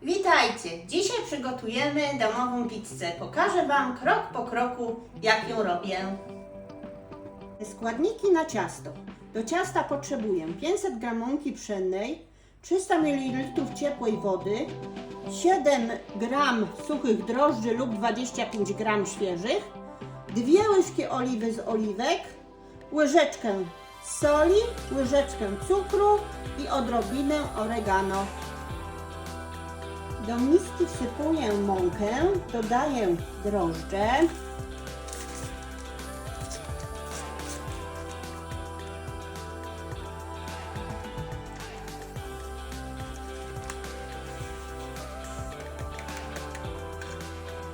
Witajcie! Dzisiaj przygotujemy domową pizzę. Pokażę Wam krok po kroku, jak ją robię. Składniki na ciasto. Do ciasta potrzebuję 500 g mąki pszennej, 300 ml ciepłej wody, 7 g suchych drożdży lub 25 g świeżych, 2 łyżki oliwy z oliwek, łyżeczkę soli, łyżeczkę cukru i odrobinę oregano. Do miski wsypuję mąkę, dodaję drożdże,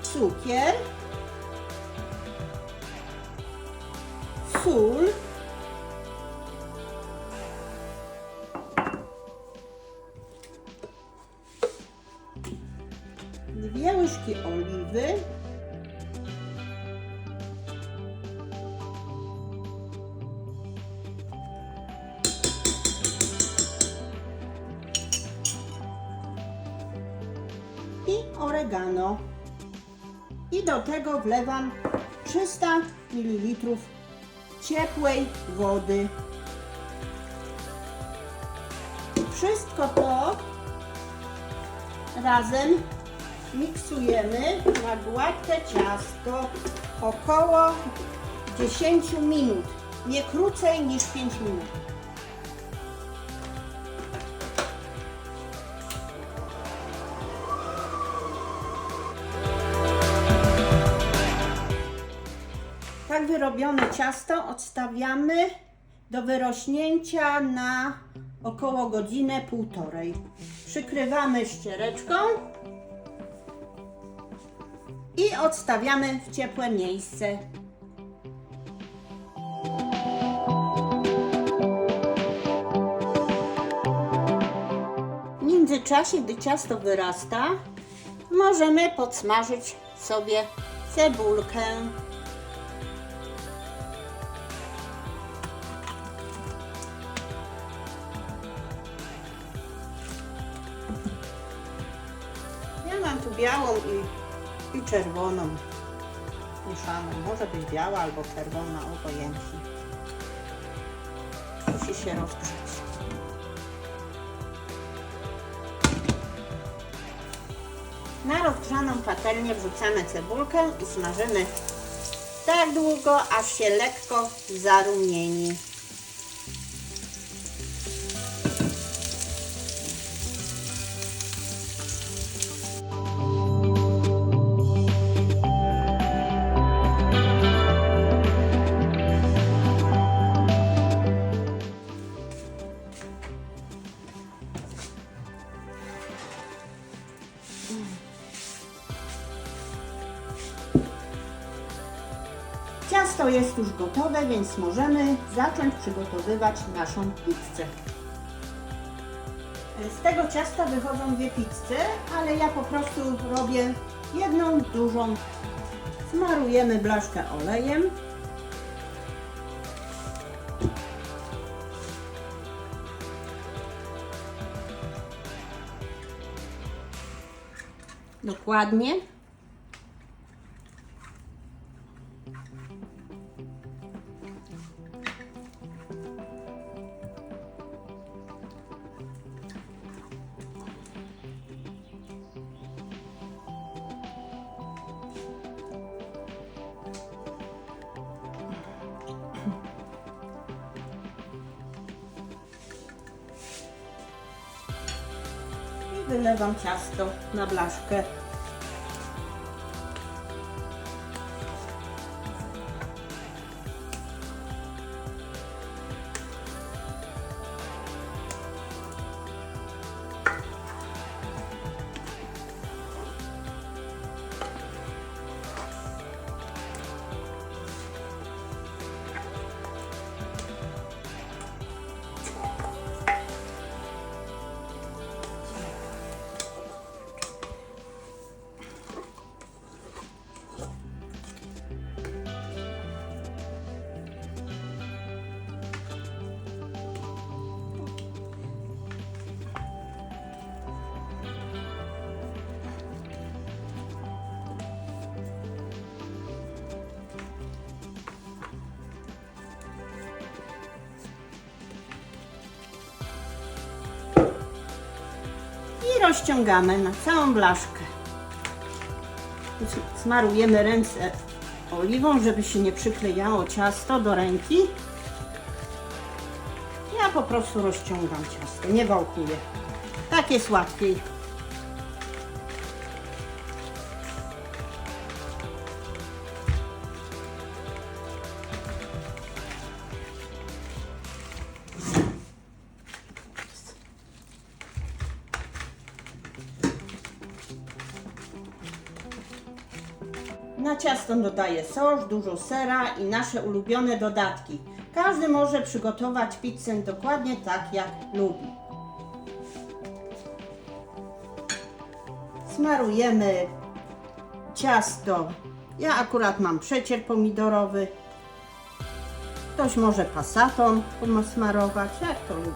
cukier, sól, dwie łyżki oliwy, i oregano. I do tego wlewam 300 ml ciepłej wody. Wszystko to razem miksujemy na gładkie ciasto około 10 minut, nie krócej niż 5 minut. Tak wyrobione ciasto odstawiamy do wyrośnięcia na około godzinę, półtorej. Przykrywamy ściereczką i odstawiamy w ciepłe miejsce. W międzyczasie, gdy ciasto wyrasta, możemy podsmażyć sobie cebulkę. Ja mam tu białą i czerwoną mieszaną. Może być biała albo czerwona, obojętnie. Musi się rozgrzać. Na rozgrzaną patelnię wrzucamy cebulkę i smażymy tak długo, aż się lekko zarumieni. Ciasto jest już gotowe, więc możemy zacząć przygotowywać naszą pizzę. Z tego ciasta wychodzą dwie pizze, ale ja po prostu robię jedną dużą. Smarujemy blaszkę olejem. Dokładnie. I wylewam ciasto na blaszkę. i rozciągamy na całą blaszkę. Smarujemy ręce oliwą, żeby się nie przyklejało ciasto do ręki. Ja po prostu rozciągam ciasto, nie wałkuję. Tak jest łatwiej. Na ciasto dodaję sos, dużo sera i nasze ulubione dodatki. Każdy może przygotować pizzę dokładnie tak, jak lubi. Smarujemy ciasto. Ja akurat mam przecier pomidorowy. Ktoś może passatą smarować, jak to lubi.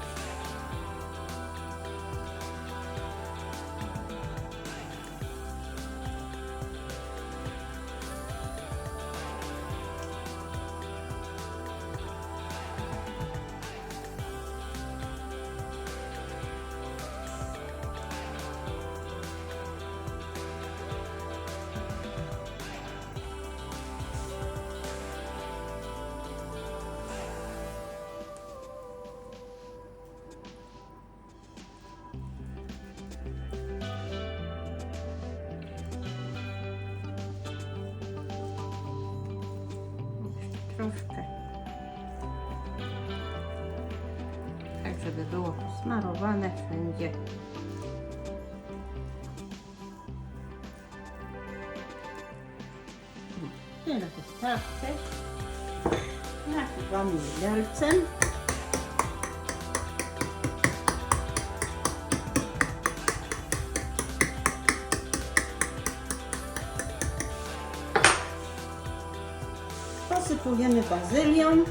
Troszkę, tak żeby było posmarowane wszędzie. Tyle wystarczy. Nakładamy widelcem. Posypujemy bazylią.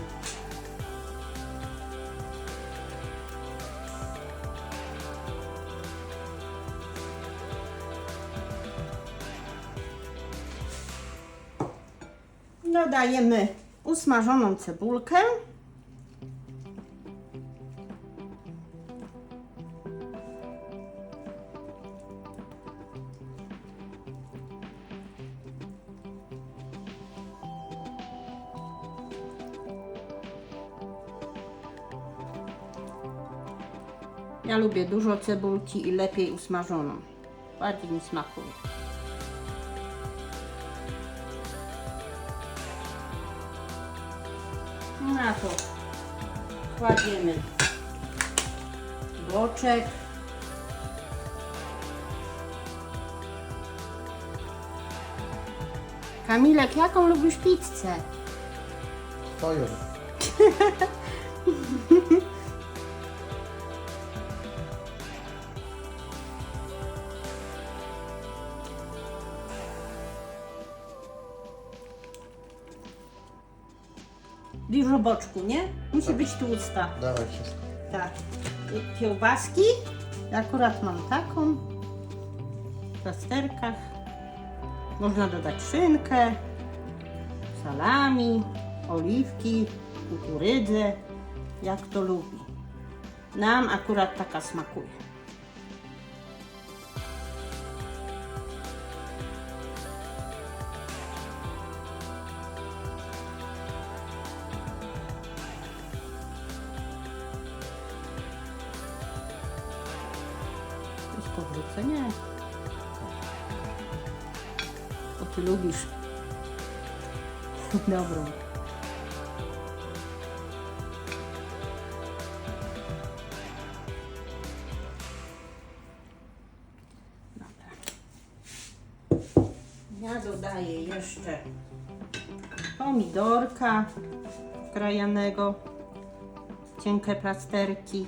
Dodajemy usmażoną cebulkę. Ja lubię dużo cebulki i lepiej usmażoną. Bardziej mi smakuje. Na to kładziemy boczek. Kamilek, jaką lubisz pizzę? Twoją. Dużo boczku, nie? Musi być tłusta. Dawaj wszystko. Tak. I kiełbaski. Ja akurat mam taką. W plasterkach. Można dodać szynkę, salami, oliwki, kukurydzę, jak kto lubi. Nam akurat taka smakuje. Jest powrócenie. Bo ty lubisz dobrą. Dobra. Ja dodaję jeszcze pomidorka krajanego, cienkie plasterki.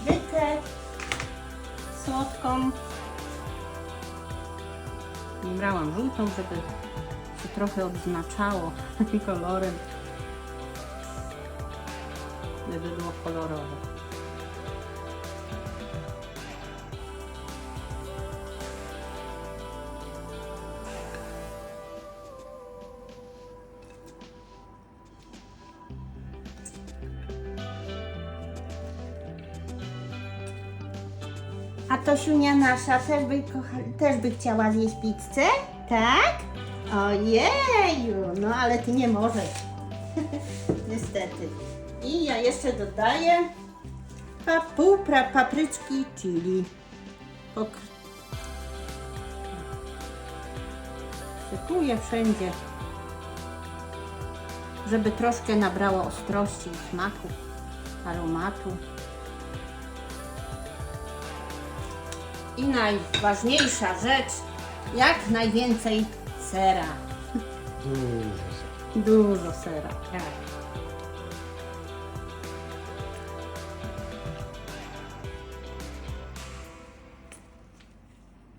Paprykę słodką. Brałam żółtą, żeby się trochę odznaczało kolorem, żeby było kolorowo. A Tosiunia nasza też by chciała zjeść pizzę? Tak? Ojeju, no ale ty nie możesz. Niestety. I ja jeszcze dodaję pół papryczki chili. Sypuję wszędzie, żeby troszkę nabrało ostrości i smaku, aromatu. I najważniejsza rzecz, jak najwięcej sera. Dużo sera, tak.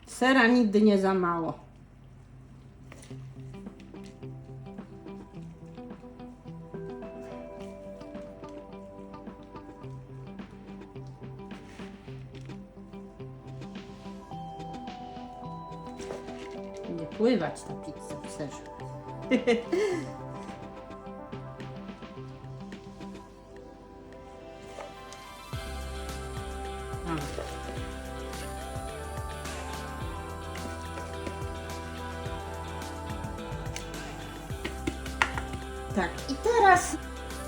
Sera nigdy nie za mało. Nie pływać ta pizza w serze. Tak, i teraz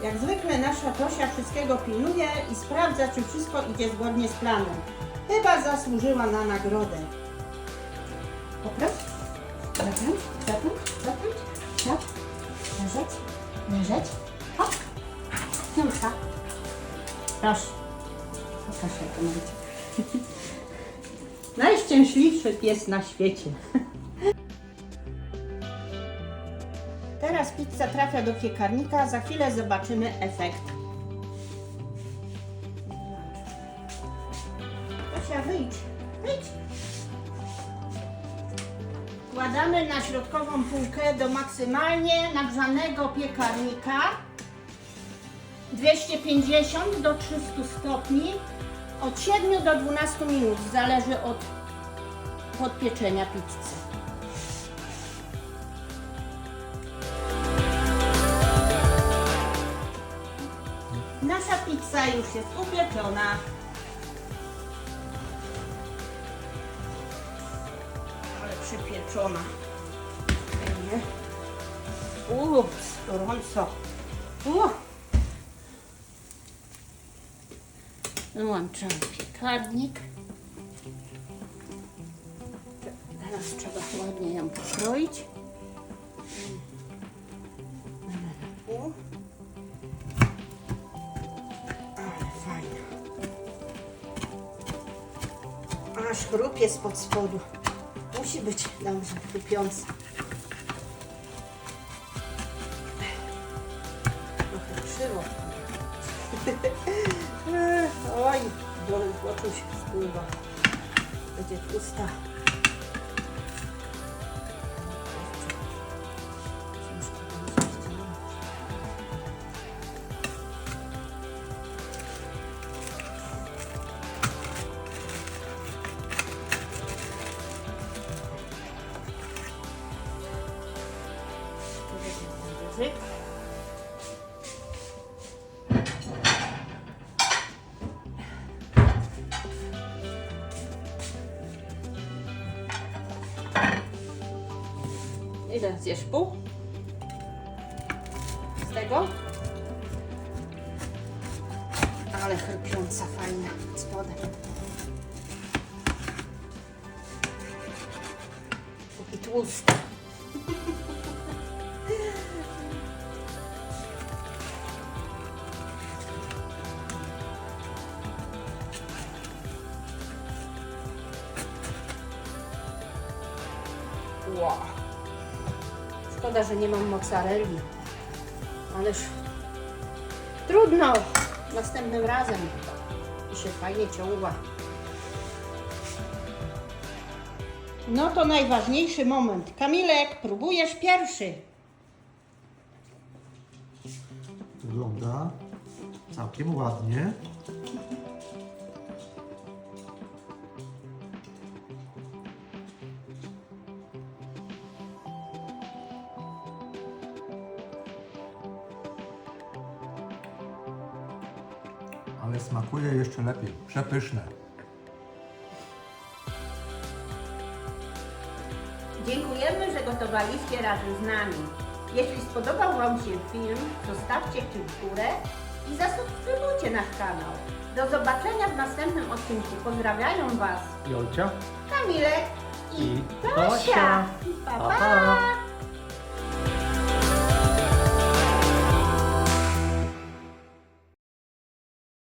jak zwykle nasza Tosia wszystkiego pilnuje i sprawdza, czy wszystko idzie zgodnie z planem. Chyba zasłużyła na nagrodę. Popraw. Zakręć, zakręć, zakręć. Tak. Leżeć, leżeć. Hop. Piątka. Proszę. Pokaż jak to mówicie. Najszczęśliwszy pies na świecie. Teraz pizza trafia do piekarnika, za chwilę zobaczymy efekt. Tosia, wyjdź, wyjdź. Wkładamy na środkową półkę do maksymalnie nagrzanego piekarnika 250 do 300 stopni od 7 do 12 minut, zależy od podpieczenia pizzy. Nasza pizza już jest upieczona. Ale przypieczona. Ups, gorąco. Wyłączam piekarnik. Teraz trzeba ładnie ją pokroić. Aż chrupie spod spodu. Musi być dobrze chrupiąca. Trochę krzywo. Oj, z oczu się spływa. Będzie tłusta. Ile zjesz? Pół? Z tego? Ale chrupiąca, fajna spodem. I tłusta. Wow. Szkoda, że nie mam mozzarelli. Ależ trudno. Następnym razem. I się fajnie ciągła. No to najważniejszy moment. Kamilek, próbujesz pierwszy. Wygląda całkiem ładnie. Ale smakuje jeszcze lepiej. Przepyszne. Dziękujemy, że gotowaliście razem z nami. Jeśli spodobał Wam się film, zostawcie kciuk w górę i zasubskrybujcie nasz kanał. Do zobaczenia w następnym odcinku. Pozdrawiają Was Jolcia Kamilek i i Tosia. Tosia. Pa, Pa, pa. pa.